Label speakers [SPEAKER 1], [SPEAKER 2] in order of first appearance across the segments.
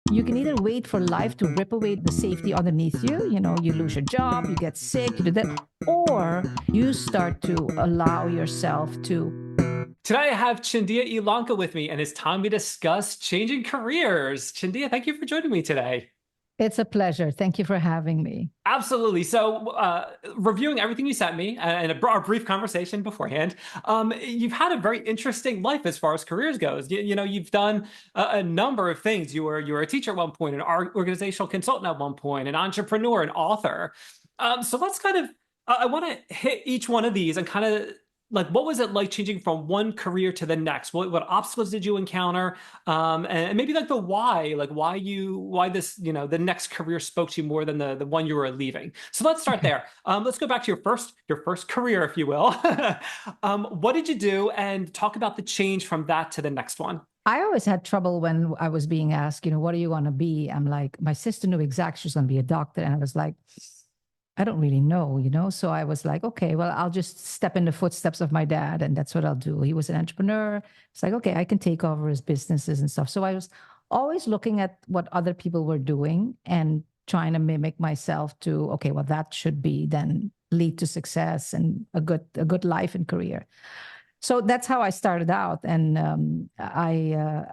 [SPEAKER 1] You can either wait for life to rip away the safety underneath you, you lose your job, you get sick, you do that, or you start to allow yourself to.
[SPEAKER 2] Today I have Chindia Ilanka with me, and it's time we discuss changing careers. Chindia, thank you for joining me today.
[SPEAKER 1] It's a pleasure. Thank you for having me.
[SPEAKER 2] Absolutely. So, reviewing everything you sent me and our brief conversation beforehand, you've had a very interesting life as far as careers goes. You've done a number of things. You were a teacher at one point, an organizational consultant at one point, an entrepreneur, an author. So let's kind of, I want to hit each one of these and kind of like, what was it like changing from one career to the next? What obstacles did you encounter? And maybe like the why, like why this, the next career spoke to you more than the one you were leaving. So let's start
[SPEAKER 1] Okay.
[SPEAKER 2] there. Let's go back to your first career, if you will. What did you do? And talk about the change from that to the next one.
[SPEAKER 1] I always had trouble when I was being asked, what do you want to be? I'm like, my sister knew exactly she was going to be a doctor. And I was like, I don't really know. So I was like, okay, well, I'll just step in the footsteps of my dad, and that's what I'll do. He was an entrepreneur. It's like, okay, I can take over his businesses and stuff. So I was always looking at what other people were doing and trying to mimic myself to, okay, well, that should be then lead to success and a good life and career. So that's how I started out. And I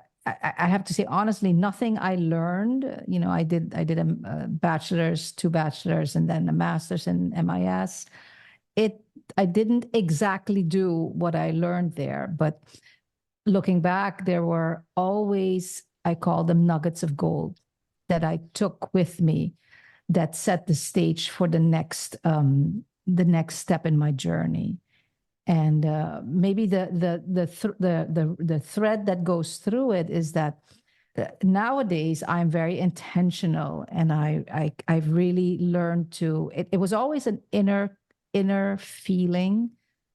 [SPEAKER 1] have to say, honestly, nothing I learned, I did a bachelor's, two bachelors, and then a master's in MIS. I didn't exactly do what I learned there, but looking back, there were always, I call them nuggets of gold that I took with me that set the stage for the next step in my journey. And maybe the thread that goes through it is that nowadays I'm very intentional, and I've really learned to. It was always an inner feeling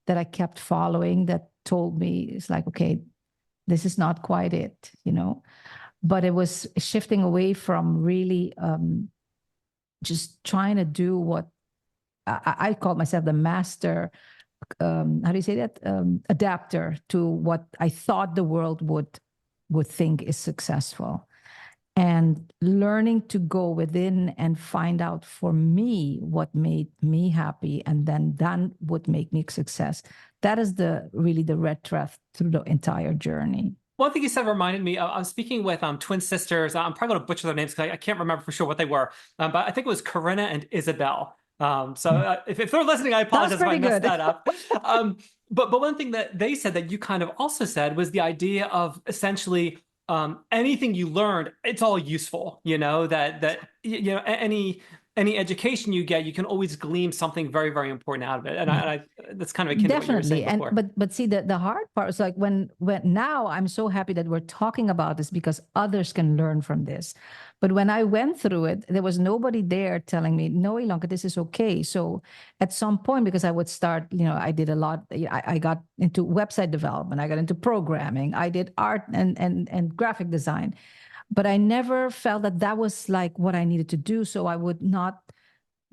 [SPEAKER 1] that I kept following that told me it's like, okay, this is not quite it. But it was shifting away from really just trying to do what I call myself the master, how do you say that, adapter to what I thought the world would think is successful, and learning to go within and find out for me what made me happy, and then that would make me a success. That is really the red thread through the entire journey.
[SPEAKER 2] One thing you said reminded me. I'm speaking with twin sisters. I'm probably going to butcher their names because I can't remember for sure what they were. But I think it was Corinna and Isabel. So if they're listening, I
[SPEAKER 1] That was
[SPEAKER 2] apologize if I
[SPEAKER 1] pretty
[SPEAKER 2] messed
[SPEAKER 1] good.
[SPEAKER 2] that up. But one thing that they said that you kind of also said was the idea of essentially anything you learned, it's all useful. Any education you get, you can always glean something very, very important out of it. And I that's kind of akin to what you were saying
[SPEAKER 1] Definitely. And
[SPEAKER 2] before.
[SPEAKER 1] but see, the hard part is like when now I'm so happy that we're talking about this because others can learn from this. But when I went through it, there was nobody there telling me, no, Ilonka, this is okay. So at some point, because I would start, I did a lot, I got into website development, I got into programming, I did art and graphic design. But I never felt that that was like what I needed to do. So I would not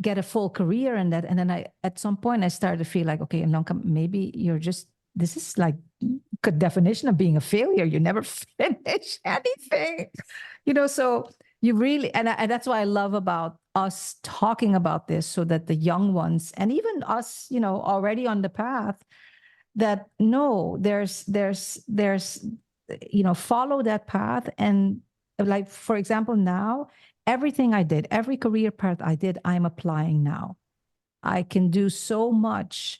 [SPEAKER 1] get a full career in that. And then at some point, I started to feel like, okay, Ilonka, maybe this is like a definition of being a failure. You never finish anything, so you really, and that's why I love about us talking about this so that the young ones and even us, already on the path that no, there's, follow that path. And like, for example, now, everything I did, every career path I did, I'm applying now. I can do so much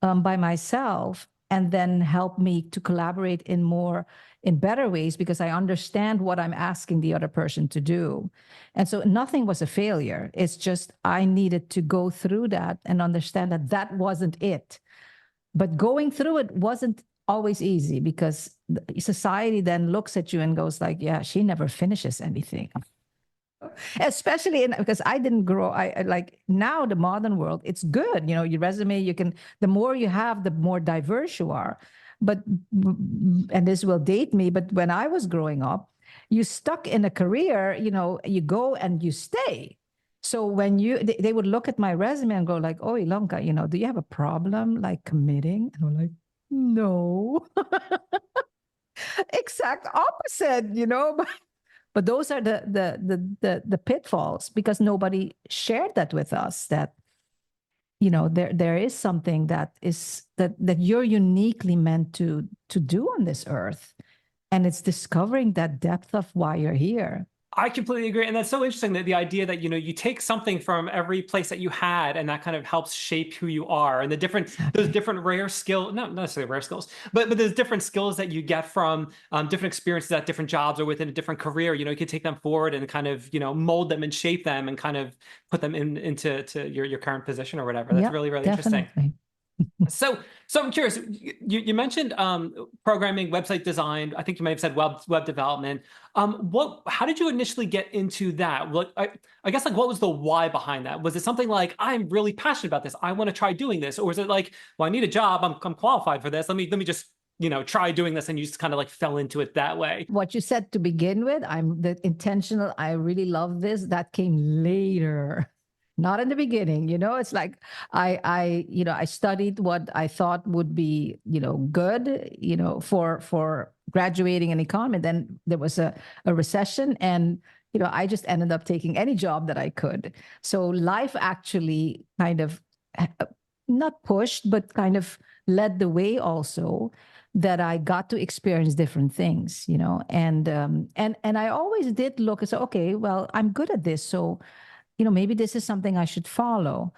[SPEAKER 1] by myself and then help me to collaborate in better ways because I understand what I'm asking the other person to do. And so nothing was a failure. It's just I needed to go through that and understand that that wasn't it. But going through it wasn't always easy because society then looks at you and goes like, yeah, she never finishes anything. Especially because I didn't grow. I like now the modern world. It's good, your resume. You can the more you have, the more diverse you are. But and this will date me. But when I was growing up, you stuck in a career. You go and you stay. So when they would look at my resume and go like, "Oh, Ilonka, do you have a problem like committing?" And I'm like, "No." Exact opposite. But those are the pitfalls, because nobody shared that with us, that there is something that you're uniquely meant to do on this earth, and it's discovering that depth of why you're here.
[SPEAKER 2] I completely agree. And that's so interesting, that the idea that, you take something from every place that you had, and that kind of helps shape who you are, and those different rare skills, not necessarily rare skills, but there's different skills that you get from different experiences at different jobs or within a different career. You can take them forward and kind of, mold them and shape them and kind of put them into your current position or whatever. That's really, really
[SPEAKER 1] definitely
[SPEAKER 2] interesting. So I'm curious. You mentioned programming, website design. I think you may have said web development. How did you initially get into that? I guess, like, what was the why behind that? Was it something like, I'm really passionate about this, I want to try doing this, or was it like, well, I need a job, I'm qualified for this, let me just try doing this, and you just kind of like fell into it that way?
[SPEAKER 1] What you said to begin with, I'm the intentional, I really love this, that came later. Not in the beginning, it's like I studied what I thought would be, good, for graduating in economy. Then there was a recession, and, I just ended up taking any job that I could. So life actually kind of not pushed, but kind of led the way also, that I got to experience different things, and I always did look and say, okay, well, I'm good at this. So maybe this is something I should follow.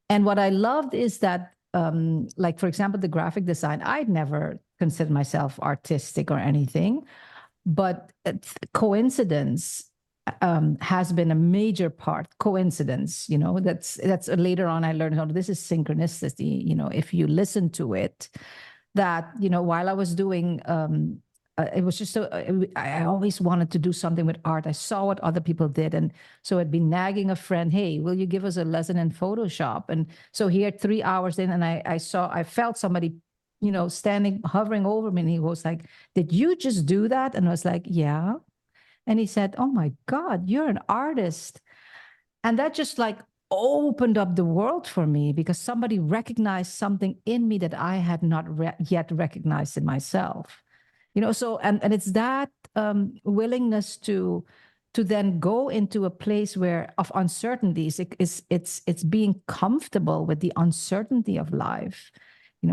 [SPEAKER 1] And what I loved is that, like, for example, the graphic design, I'd never considered myself artistic or anything, but coincidence has been a major part. Coincidence, that's later on I learned, oh, this is synchronicity. If you listen to it, that, while I was doing, it was just so, I always wanted to do something with art. I saw what other people did. And so I'd be nagging a friend, hey, will you give us a lesson in Photoshop? And so here, 3 hours in, and I felt somebody, standing, hovering over me. And he was like, did you just do that? And I was like, yeah. And he said, oh my God, you're an artist. And that just like opened up the world for me, because somebody recognized something in me that I had not yet recognized in myself. So and it's that willingness to then go into a place where of uncertainties. It's being comfortable with the uncertainty of life,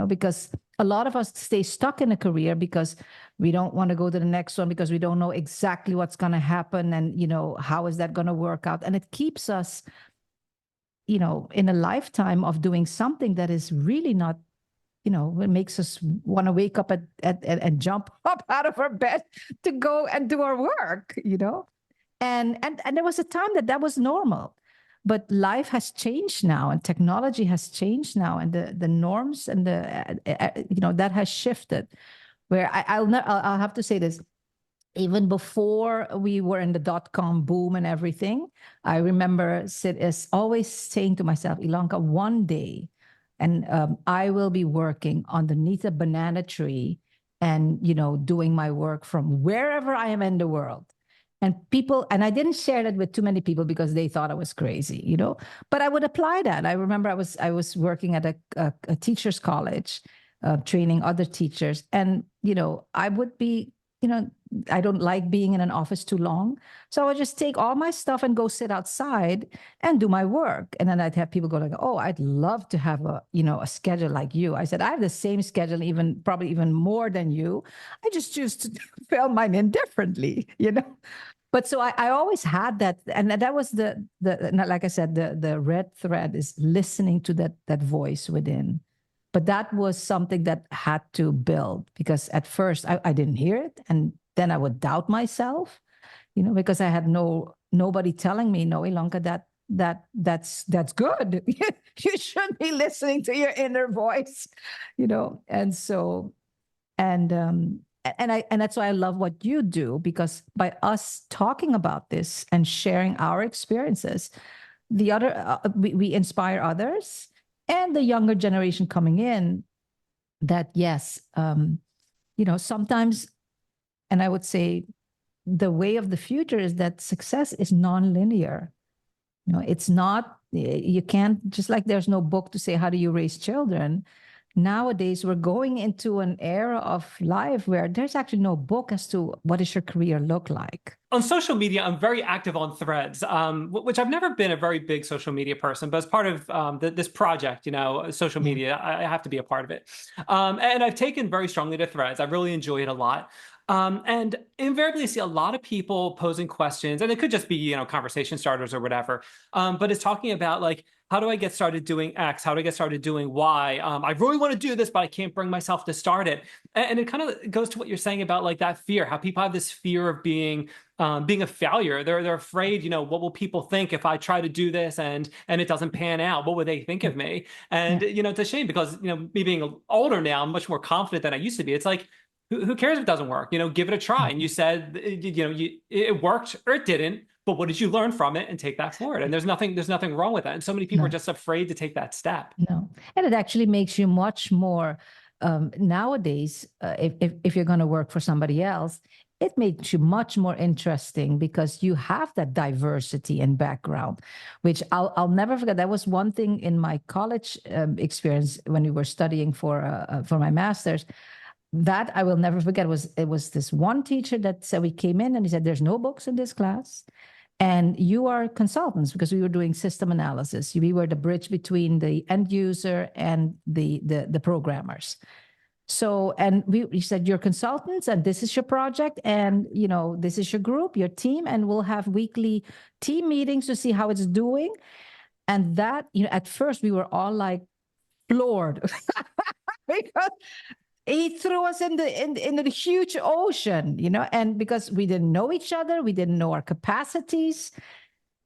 [SPEAKER 1] because a lot of us stay stuck in a career because we don't want to go to the next one, because we don't know exactly what's going to happen, and how is that going to work out, and it keeps us in a lifetime of doing something that is really not, it makes us want to wake up and jump up out of our bed to go and do our work, and there was a time that was normal, but life has changed now, and technology has changed now, and the norms and that has shifted, where I'll have to say this. Even before we were in the dot-com boom and everything, I remember always saying to myself, Ilanka, one day, and I will be working underneath a banana tree and, doing my work from wherever I am in the world. And I didn't share that with too many people because they thought I was crazy, but I would apply that. I remember I was working at a teacher's college, training other teachers. And, I would be, I don't like being in an office too long. So I would just take all my stuff and go sit outside and do my work. And then I'd have people go like, oh, I'd love to have a schedule like you. I said, I have the same schedule, probably even more than you. I just choose to fill mine in differently, But so I always had that. And that was the like I said, the red thread is listening to that voice within. But that was something that had to build, because at first I didn't hear it. And then I would doubt myself, because I had nobody telling me, no, Ilanka, that's good. You should be listening to your inner voice, And so, and that's why I love what you do, because by us talking about this and sharing our experiences, we inspire others. And the younger generation coming in, that yes, sometimes, and I would say the way of the future is that success is nonlinear. It's not, you can't, just like there's no book to say, how do you raise children? Nowadays, we're going into an era of life where there's actually no book as to what does your career look like.
[SPEAKER 2] on social media, I'm very active on Threads, which I've never been a very big social media person, but as part of this project, social
[SPEAKER 1] Yeah.
[SPEAKER 2] media, I have to be a part of it. And I've taken very strongly to Threads. I really enjoy it a lot. And invariably, I see a lot of people posing questions, and it could just be, conversation starters or whatever. But it's talking about like, how do I get started doing X? How do I get started doing Y? I really want to do this, but I can't bring myself to start it. And it kind of goes to what you're saying about like that fear, how people have this fear of being a failure. They're afraid, what will people think if I try to do this and it doesn't pan out? What would they think of me? And
[SPEAKER 1] Yeah.
[SPEAKER 2] it's a shame because me being older now, I'm much more confident than I used to be. It's like, who cares if it doesn't work? Give it a try. And you said, it worked or it didn't. But what did you learn from it and take that forward? And there's nothing wrong with that. And so many people are
[SPEAKER 1] No.
[SPEAKER 2] just afraid to take that step.
[SPEAKER 1] No, and it actually makes you much more nowadays. If you're going to work for somebody else, it makes you much more interesting because you have that diversity and background, which I'll never forget. That was one thing in my college experience when we were studying for my master's. That I will never forget it was this one teacher that said, we came in and he said, "There's no books in this class. And you are consultants," because we were doing system analysis. We were the bridge between the end user and the programmers. So, and we said, "You're consultants and this is your project. And, this is your group, your team, and we'll have weekly team meetings to see how it's doing." And that, at first we were all like floored because he threw us in the huge ocean, and because we didn't know each other, we didn't know our capacities.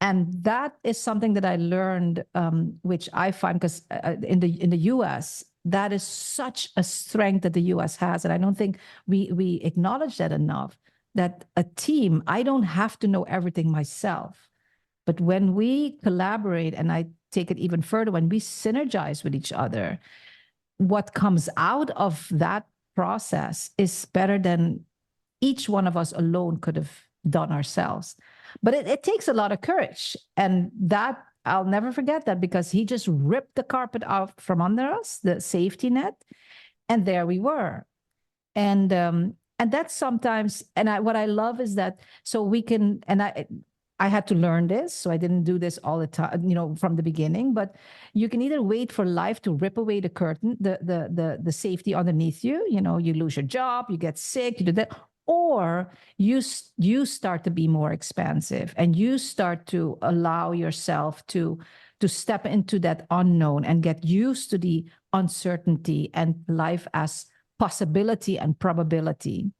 [SPEAKER 1] And that is something that I learned, which I find, because in the US, that is such a strength that the US has. And I don't think we acknowledge that enough, that a team, I don't have to know everything myself. But when we collaborate, and I take it even further, when we synergize with each other, what comes out of that process is better than each one of us alone could have done ourselves. But it takes a lot of courage. And that I'll never forget that, because he just ripped the carpet out from under us, the safety net. And there we were. And that's sometimes, what I love is that, so we can, and I had to learn this, so I didn't do this all the time, from the beginning. But you can either wait for life to rip away the curtain, the safety underneath you. You lose your job, you get sick, you do that, or you start to be more expansive, and you start to allow yourself to step into that unknown and get used to the uncertainty and life as possibility and probability.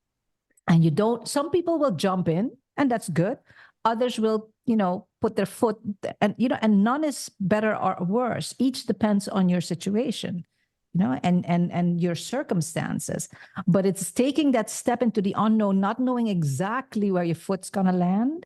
[SPEAKER 1] And some people will jump in, and that's good. Others will, put their foot, and, and none is better or worse. Each depends on your situation, and your circumstances. But it's taking that step into the unknown, not knowing exactly where your foot's going to land.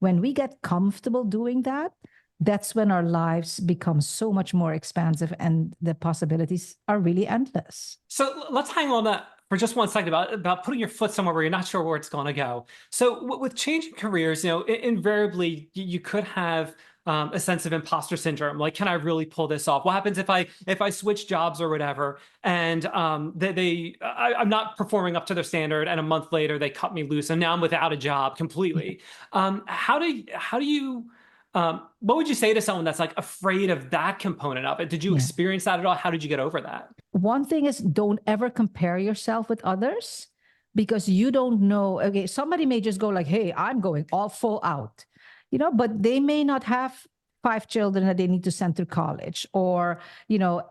[SPEAKER 1] When we get comfortable doing that, that's when our lives become so much more expansive, and the possibilities are really endless.
[SPEAKER 2] So let's hang on that for just one second about putting your foot somewhere where you're not sure where it's going to go. So with changing careers, invariably you could have a sense of imposter syndrome. Like, can I really pull this off? What happens if I switch jobs or whatever, and I'm not performing up to their standard, and a month later they cut me loose, and now I'm without a job completely. How do you what would you say to someone that's like afraid of that component of it? Did you experience that at all? How did you get over that?
[SPEAKER 1] One thing is, don't ever compare yourself with others, because you don't know. Okay, somebody may just go like, "Hey, I'm going all full out," but they may not have 5 children that they need to send to college, or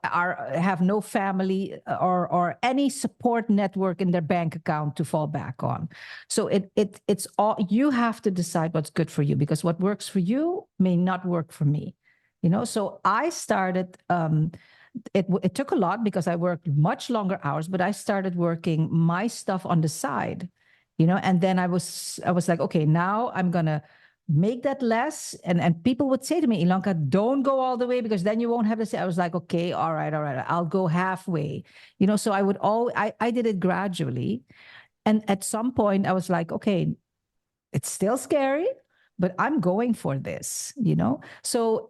[SPEAKER 1] have no family, or any support network in their bank account to fall back on. So it's all, you have to decide what's good for you, because what works for you may not work for me. So I started. It took a lot, because I worked much longer hours, but I started working my stuff on the side, and then I was like, okay, now I'm gonna make that less. And people would say to me, "Ilanka, don't go all the way, because then you won't have to say." I was like, okay, all right, I'll go halfway. So I did it gradually. And at some point I was like, okay, it's still scary, but I'm going for this, So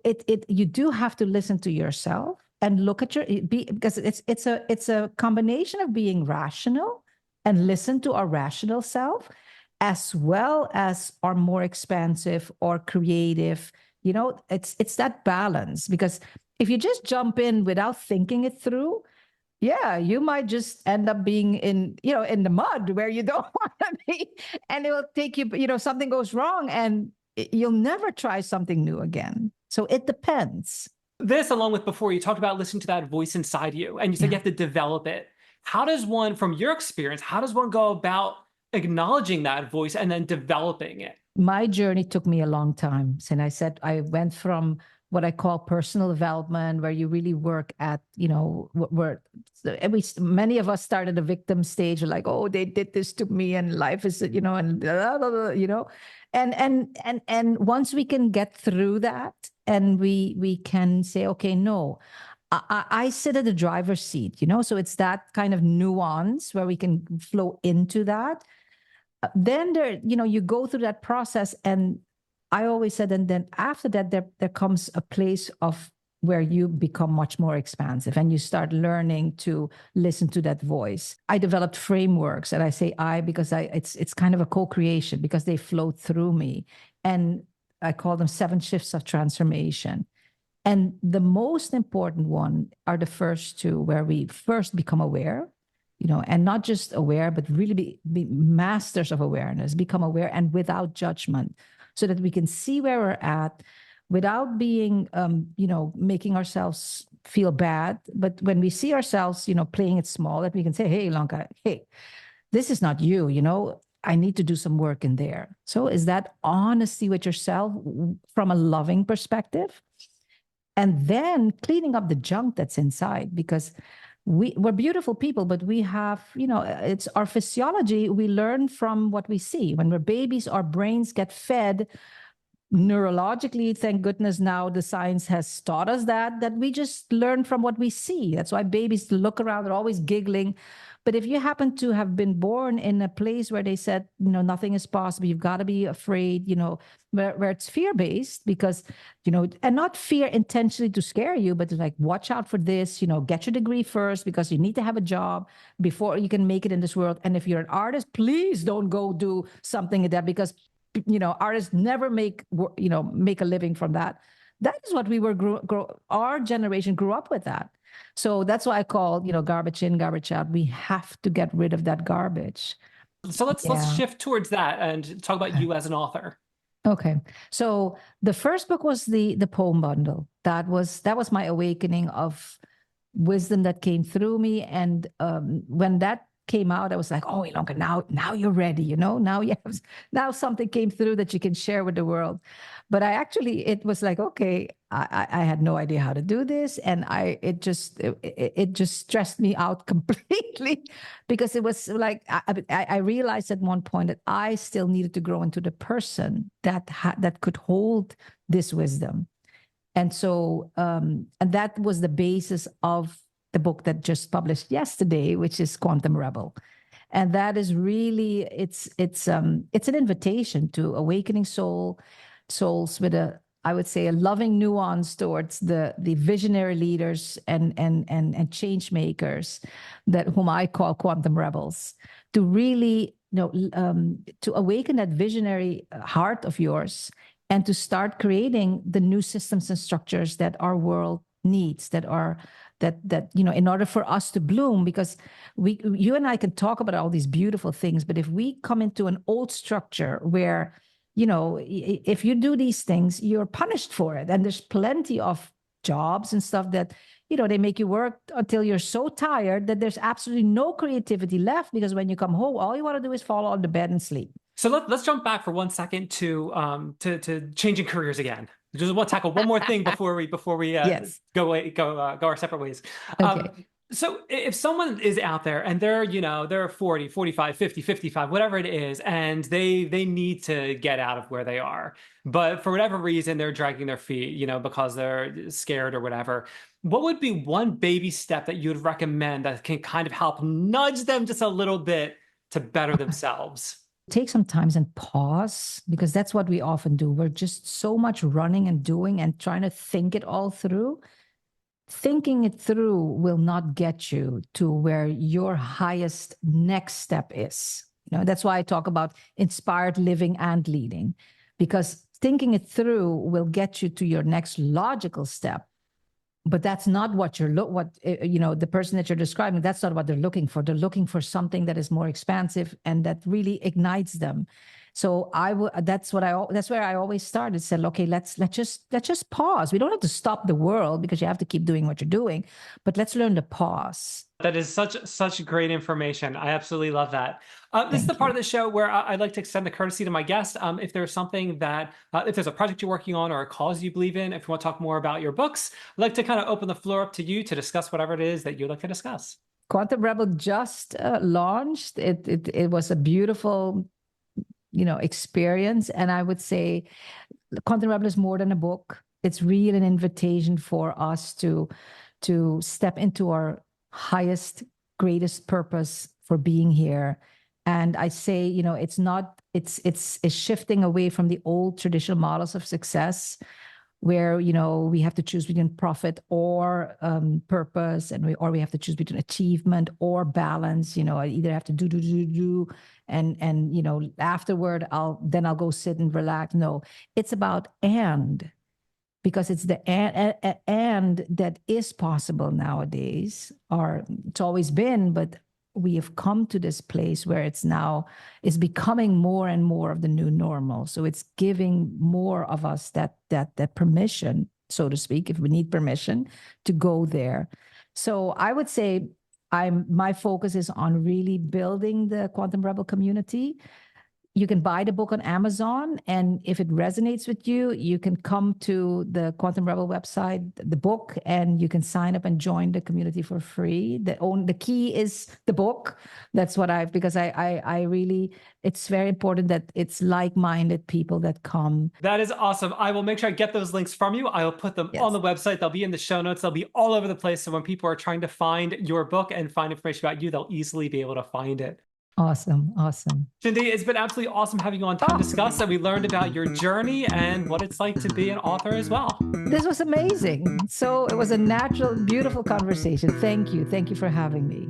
[SPEAKER 1] you do have to listen to yourself and look at because it's a combination of being rational and listen to our rational self, as well as are more expansive or creative. It's that balance, because if you just jump in without thinking it through, yeah, you might just end up being in the mud where you don't want to be. And it will take you, something goes wrong and you'll never try something new again. So it depends.
[SPEAKER 2] This, along with before, you talked about listening to that voice inside you, and you said you
[SPEAKER 1] Yeah.
[SPEAKER 2] have to develop it. How does one, from your experience, how does one go about acknowledging that voice and then developing it?
[SPEAKER 1] My journey took me a long time. And I said I went from what I call personal development, where you really work at, where many of us started the victim stage, like, oh, they did this to me, and life is, and blah, blah, blah, and once we can get through that, and we can say, okay, no, I sit at the driver's seat, so it's that kind of nuance where we can flow into that. Then you go through that process, and I always said, and then after that, there comes a place of where you become much more expansive and you start learning to listen to that voice. I developed frameworks, and I say because it's kind of a co-creation, because they flow through me, and I call them 7 shifts of transformation. And the most important one are the first 2, where we first become aware, and not just aware, but really be masters of awareness, become aware and without judgment, so that we can see where we're at without being, making ourselves feel bad. But when we see ourselves, playing it small, that we can say, hey, Lanka, hey, this is not you, I need to do some work in there. So is that honesty with yourself from a loving perspective? And then cleaning up the junk that's inside, because we're beautiful people, but we have, it's our physiology. We learn from what we see. When we're babies, our brains get fed neurologically. Thank goodness now the science has taught us that we just learn from what we see. That's why babies look around, they're always giggling. But if you happen to have been born in a place where they said, nothing is possible, you've got to be afraid, where it's fear-based, because, and not fear intentionally to scare you, but like, watch out for this, get your degree first, because you need to have a job before you can make it in this world. And if you're an artist, please don't go do something like that, because, artists never make a living from that. That is what we were our generation grew up with that. So that's why I call, garbage in, garbage out. We have to get rid of that garbage.
[SPEAKER 2] So let's shift towards that and talk about you as an author.
[SPEAKER 1] Okay. So the first book was the poem bundle. That was my awakening of wisdom that came through me. And when that came out, I was like, oh, Ilonka, now you're ready, now something came through that you can share with the world. But it was like, okay, I had no idea how to do this. And it just stressed me out completely, because it was like, I realized at one point that I still needed to grow into the person that could hold this wisdom. And so, and that was the basis of the book that just published yesterday, which is Quantum Rebel. And that is really, it's an invitation to awakening souls with I would say, a loving nuance towards the visionary leaders and change makers, whom I call quantum rebels, to really, to awaken that visionary heart of yours, and to start creating the new systems and structures that our world needs, that in order for us to bloom. Because you and I can talk about all these beautiful things, but if we come into an old structure where, if you do these things, you're punished for it. And there's plenty of jobs and stuff that, they make you work until you're so tired that there's absolutely no creativity left, because when you come home, all you want to do is fall on the bed and sleep.
[SPEAKER 2] So let's jump back for 1 second to changing careers again. Just want to tackle one more thing before we
[SPEAKER 1] Yes.
[SPEAKER 2] go our separate ways.
[SPEAKER 1] Okay.
[SPEAKER 2] So if someone is out there and they're 40, 45, 50, 55, whatever it is, and they need to get out of where they are, but for whatever reason they're dragging their feet, because they're scared or whatever, what would be one baby step that you'd recommend that can kind of help nudge them just a little bit to better themselves?
[SPEAKER 1] Take some time and pause, because that's what we often do. We're just so much running and doing and trying to think it all through. Thinking it through will not get you to where your highest next step is. That's why I talk about inspired living and leading, because thinking it through will get you to your next logical step. But that's not what the person that you're describing, that's not what they're looking for. They're looking for something that is more expansive and that really ignites them. So that's where I always started. Said, okay, let's just pause. We don't have to stop the world because you have to keep doing what you're doing, but let's learn to pause.
[SPEAKER 2] That is such great information. I absolutely love that. This is the part of the show where I'd like to extend the courtesy to my guest. If there's something that, if there's a project you're working on or a cause you believe in, if you want to talk more about your books, I'd like to kind of open the floor up to you to discuss whatever it is that you'd like to discuss.
[SPEAKER 1] Quantum Rebel just launched. It was a beautiful, experience. And I would say Quantum Rebel is more than a book. It's really an invitation for us to step into our highest, greatest purpose for being here. And I say, it's shifting away from the old traditional models of success where, we have to choose between profit or purpose, or we have to choose between achievement or balance. I either have to do, and afterward, I'll go sit and relax. No, it's about because it's the and that is possible nowadays, or it's always been, but we have come to this place where it's becoming more and more of the new normal. So it's giving more of us that permission, so to speak, if we need permission to go there. So I would say my focus is on really building the Quantum Rebel community. You can buy the book on Amazon, and if it resonates with you, you can come to the Quantum Rebel website, the book, and you can sign up and join the community for free. The key is the book. That's what because I really, it's very important that it's like-minded people that come.
[SPEAKER 2] That is awesome. I will make sure I get those links from you. I will put them on the website. They'll be in the show notes. They'll be all over the place. So when people are trying to find your book and find information about you, they'll easily be able to find it.
[SPEAKER 1] Awesome.
[SPEAKER 2] Shindi, it's been absolutely awesome having you on to discuss, and we learned about your journey and what it's like to be an author as well.
[SPEAKER 1] This was amazing. So it was a natural, beautiful conversation. Thank you. Thank you for having me.